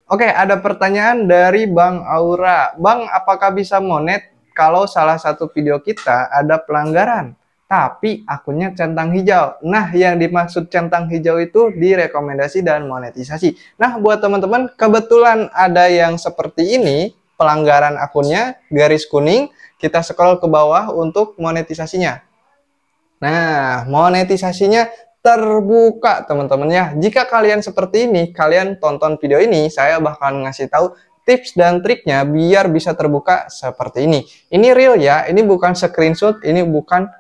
Oke, ada pertanyaan dari Bang Aura. Bang, apakah bisa monet kalau salah satu video kita ada pelanggaran, tapi akunnya centang hijau? Nah, yang dimaksud centang hijau itu direkomendasi dan monetisasi. Nah, buat teman-teman, kebetulan ada yang seperti ini, pelanggaran akunnya, garis kuning, kita scroll ke bawah untuk monetisasinya. Nah, monetisasinya terbuka teman-teman ya. Jika kalian seperti ini, kalian tonton video ini, saya bakal ngasih tahu tips dan triknya biar bisa terbuka seperti ini. Ini real ya, ini bukan screenshot, ini bukan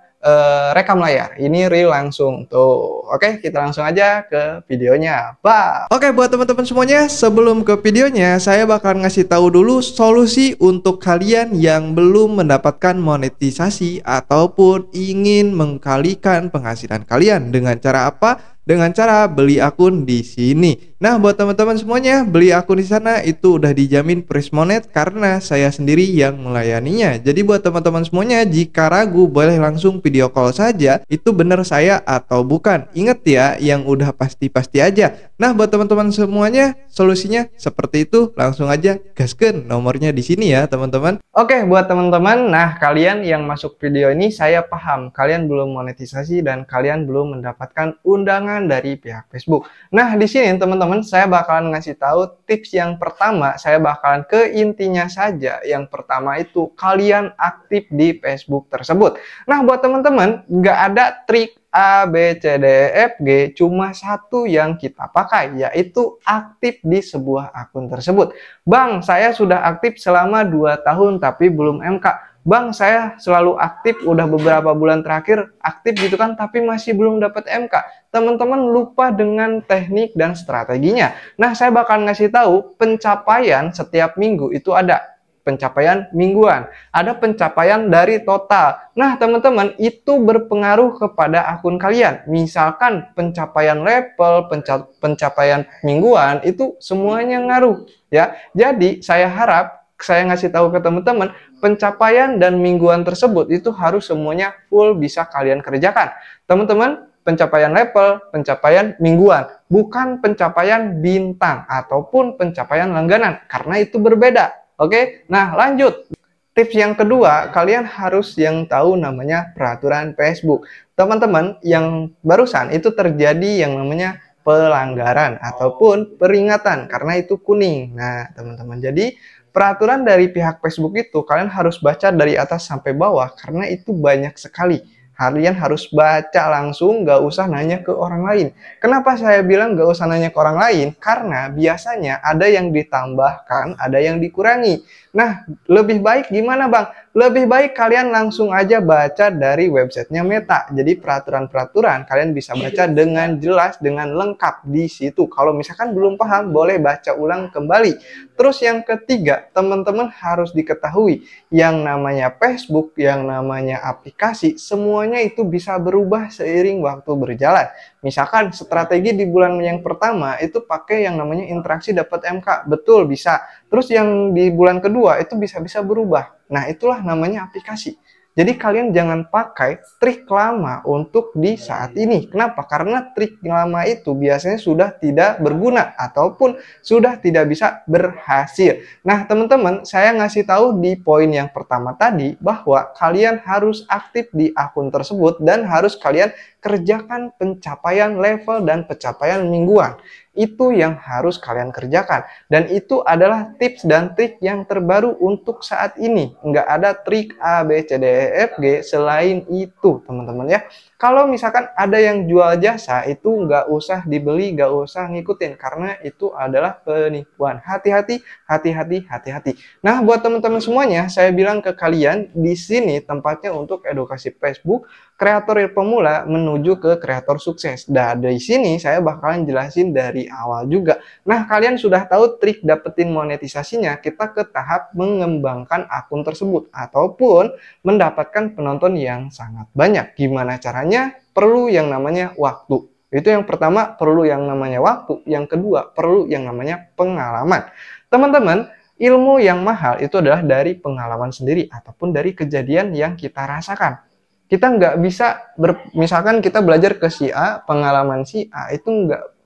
rekam layar. Ini real langsung tuh. Oke, kita langsung aja ke videonya. Bye. Oke, buat teman-teman semuanya, sebelum ke videonya, saya bakal ngasih tahu dulu solusi untuk kalian yang belum mendapatkan monetisasi ataupun ingin mengkalikan penghasilan kalian dengan cara apa? Dengan cara beli akun di sini. Nah, buat teman-teman semuanya, beli akun di sana itu udah dijamin Price Monet karena saya sendiri yang melayaninya. Jadi buat teman-teman semuanya, jika ragu boleh langsung video call saja, itu benar saya atau bukan. Ingat ya, yang udah pasti-pasti aja. Nah, buat teman-teman semuanya, solusinya seperti itu. Langsung aja gaskeun, nomornya di sini ya, teman-teman. Oke, buat teman-teman, nah kalian yang masuk video ini saya paham, kalian belum monetisasi dan kalian belum mendapatkan undangan dari pihak Facebook. Nah, di sini teman-teman, saya bakalan ngasih tahu tips yang pertama, saya bakalan ke intinya saja. Yang pertama itu kalian aktif di Facebook tersebut. Nah, buat teman-teman, nggak ada trik A, B, C, D, E, F, G, cuma satu yang kita pakai, yaitu aktif di sebuah akun tersebut. Bang, saya sudah aktif selama 2 tahun tapi belum MK. Bang, saya selalu aktif, udah beberapa bulan terakhir aktif gitu kan, tapi masih belum dapat MK. Teman-teman lupa dengan teknik dan strateginya. Nah, saya bakal ngasih tahu pencapaian setiap minggu itu ada. Pencapaian mingguan, ada pencapaian dari total. Nah, teman-teman, itu berpengaruh kepada akun kalian. Misalkan pencapaian level, pencapaian mingguan, itu semuanya ngaruh ya. Jadi, saya harap saya ngasih tahu ke teman-teman, pencapaian dan mingguan tersebut itu harus semuanya full bisa kalian kerjakan. Teman-teman, pencapaian level, pencapaian mingguan, bukan pencapaian bintang ataupun pencapaian langganan, karena itu berbeda. Oke, nah lanjut. Tips yang kedua, kalian harus yang tahu namanya peraturan Facebook. Teman-teman, yang barusan itu terjadi yang namanya pelanggaran ataupun peringatan karena itu kuning. Nah, teman-teman, jadi peraturan dari pihak Facebook itu kalian harus baca dari atas sampai bawah karena itu banyak sekali. Kalian harus baca langsung, gak usah nanya ke orang lain. Kenapa saya bilang gak usah nanya ke orang lain? Karena biasanya ada yang ditambahkan, ada yang dikurangi. Nah, lebih baik gimana Bang? Lebih baik kalian langsung aja baca dari websitenya Meta. Jadi peraturan-peraturan kalian bisa baca dengan jelas, dengan lengkap di situ. Kalau misalkan belum paham, boleh baca ulang kembali. Terus yang ketiga, teman-teman harus diketahui yang namanya Facebook, yang namanya aplikasi, semuanya itu bisa berubah seiring waktu berjalan. Misalkan strategi di bulan yang pertama itu pakai yang namanya interaksi dapat MK, betul bisa. Terus yang di bulan kedua itu bisa-bisa berubah. Nah, itulah namanya aplikasi. Jadi kalian jangan pakai trik lama untuk di saat ini. Kenapa? Karena trik lama itu biasanya sudah tidak berguna ataupun sudah tidak bisa berhasil. Nah, teman-teman, saya ngasih tahu di poin yang pertama tadi bahwa kalian harus aktif di akun tersebut dan harus kalian kerjakan pencapaian level dan pencapaian mingguan. Itu yang harus kalian kerjakan. Dan itu adalah tips dan trik yang terbaru untuk saat ini. Nggak ada trik A, B, C, D, E, F, G selain itu, teman-teman ya. Kalau misalkan ada yang jual jasa, itu nggak usah dibeli, nggak usah ngikutin. Karena itu adalah penipuan. Hati-hati, hati-hati, hati-hati. Nah, buat teman-teman semuanya, saya bilang ke kalian, di sini tempatnya untuk edukasi Facebook, kreator pemula menuju ke kreator sukses. Dan dari sini saya bakalan jelasin dari awal juga. Nah, kalian sudah tahu trik dapetin monetisasinya, kita ke tahap mengembangkan akun tersebut ataupun mendapatkan penonton yang sangat banyak. Gimana caranya? Perlu yang namanya waktu. Itu yang pertama, perlu yang namanya waktu. Yang kedua, perlu yang namanya pengalaman. Teman-teman, ilmu yang mahal itu adalah dari pengalaman sendiri ataupun dari kejadian yang kita rasakan. Kita nggak bisa, misalkan kita belajar ke si A, pengalaman si A itu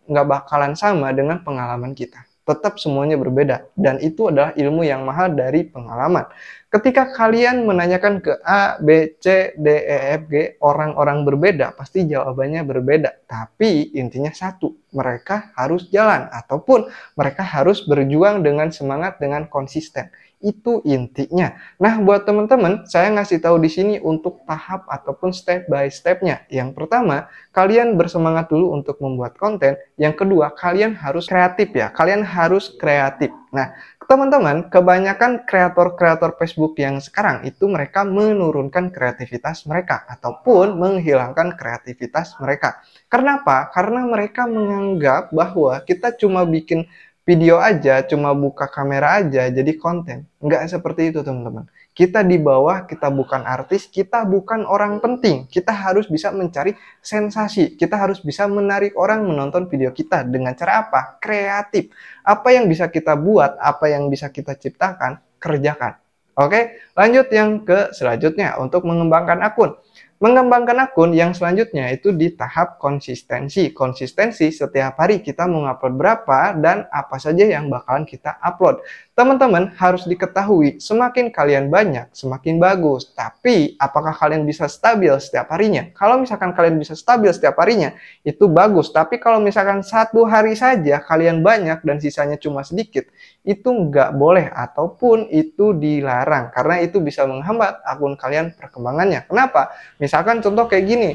nggak bakalan sama dengan pengalaman kita. Tetap semuanya berbeda. Dan itu adalah ilmu yang mahal dari pengalaman. Ketika kalian menanyakan ke A, B, C, D, E, F, G, orang-orang berbeda, pasti jawabannya berbeda. Tapi intinya satu, mereka harus jalan ataupun mereka harus berjuang dengan semangat, dengan konsisten. Itu intinya. Nah, buat teman-teman, saya ngasih tahu di sini untuk tahap ataupun step by step-nya. Yang pertama, kalian bersemangat dulu untuk membuat konten. Yang kedua, kalian harus kreatif ya. Kalian harus kreatif. Nah, teman-teman, kebanyakan kreator-kreator Facebook yang sekarang itu mereka menurunkan kreativitas mereka ataupun menghilangkan kreativitas mereka. Kenapa? Karena mereka menganggap bahwa kita cuma bikin video aja, cuma buka kamera aja jadi konten. Nggak seperti itu, teman-teman. Kita di bawah, kita bukan artis, kita bukan orang penting. Kita harus bisa mencari sensasi. Kita harus bisa menarik orang menonton video kita. Dengan cara apa? Kreatif. Apa yang bisa kita buat, apa yang bisa kita ciptakan, kerjakan. Oke, lanjut yang ke selanjutnya untuk mengembangkan akun. Mengembangkan akun yang selanjutnya itu di tahap konsistensi. Konsistensi setiap hari kita mau upload berapa dan apa saja yang bakalan kita upload. Teman-teman harus diketahui, semakin kalian banyak, semakin bagus. Tapi, apakah kalian bisa stabil setiap harinya? Kalau misalkan kalian bisa stabil setiap harinya, itu bagus. Tapi kalau misalkan satu hari saja kalian banyak dan sisanya cuma sedikit, itu nggak boleh ataupun itu dilarang. Karena itu bisa menghambat akun kalian perkembangannya. Kenapa? Misalkan contoh kayak gini.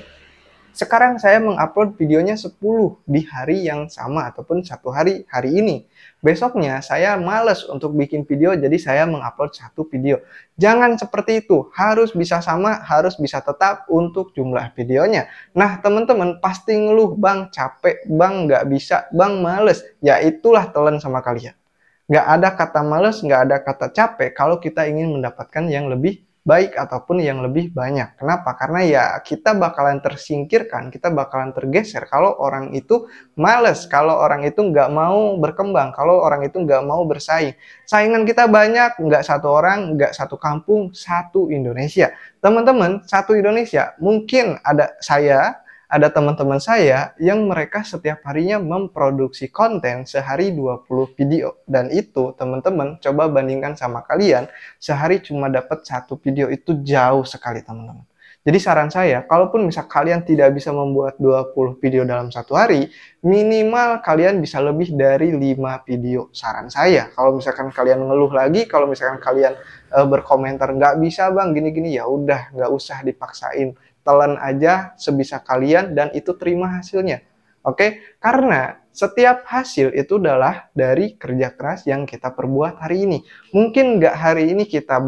Sekarang saya mengupload videonya 10 di hari yang sama ataupun satu hari ini. Besoknya saya males untuk bikin video, jadi saya mengupload satu video. Jangan seperti itu, harus bisa sama, harus bisa tetap untuk jumlah videonya. Nah, teman-teman pasti ngeluh, bang capek, bang nggak bisa, bang males. Ya itulah telan sama kalian. Nggak ada kata males, nggak ada kata capek kalau kita ingin mendapatkan yang lebih baik ataupun yang lebih banyak. Kenapa? Karena ya kita bakalan tersingkirkan, kita bakalan tergeser kalau orang itu males, kalau orang itu nggak mau berkembang, kalau orang itu nggak mau bersaing. Saingan kita banyak, nggak satu orang, nggak satu kampung, satu Indonesia. Teman-teman, satu Indonesia, mungkin ada saya, ada teman-teman saya yang mereka setiap harinya memproduksi konten sehari 20 video. Dan itu teman-teman coba bandingkan sama kalian, sehari cuma dapat satu video itu jauh sekali teman-teman. Jadi saran saya, kalaupun misal kalian tidak bisa membuat 20 video dalam satu hari, minimal kalian bisa lebih dari 5 video. Saran saya, kalau misalkan kalian ngeluh lagi, kalau misalkan kalian berkomentar, nggak bisa bang, gini-gini, ya udah, nggak usah dipaksain. Telan aja sebisa kalian dan itu terima hasilnya. Oke, karena setiap hasil itu adalah dari kerja keras yang kita perbuat hari ini. Mungkin nggak hari ini kita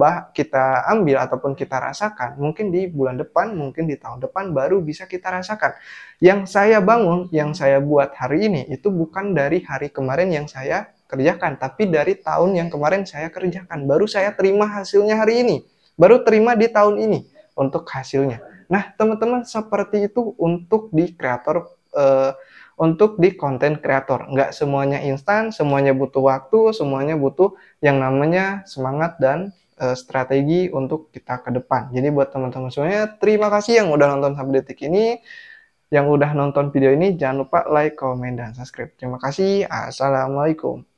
ambil ataupun kita rasakan, mungkin di bulan depan, mungkin di tahun depan baru bisa kita rasakan. Yang saya bangun, yang saya buat hari ini itu bukan dari hari kemarin yang saya kerjakan, tapi dari tahun yang kemarin saya kerjakan. Baru saya terima hasilnya hari ini, baru terima di tahun ini untuk hasilnya. Nah, teman-teman seperti itu untuk di kreator, untuk di konten kreator. Nggak semuanya instan, semuanya butuh waktu, semuanya butuh yang namanya semangat dan strategi untuk kita ke depan. Jadi buat teman-teman semuanya, terima kasih yang udah nonton sampai detik ini. Yang udah nonton video ini, jangan lupa like, comment, dan subscribe. Terima kasih. Assalamualaikum.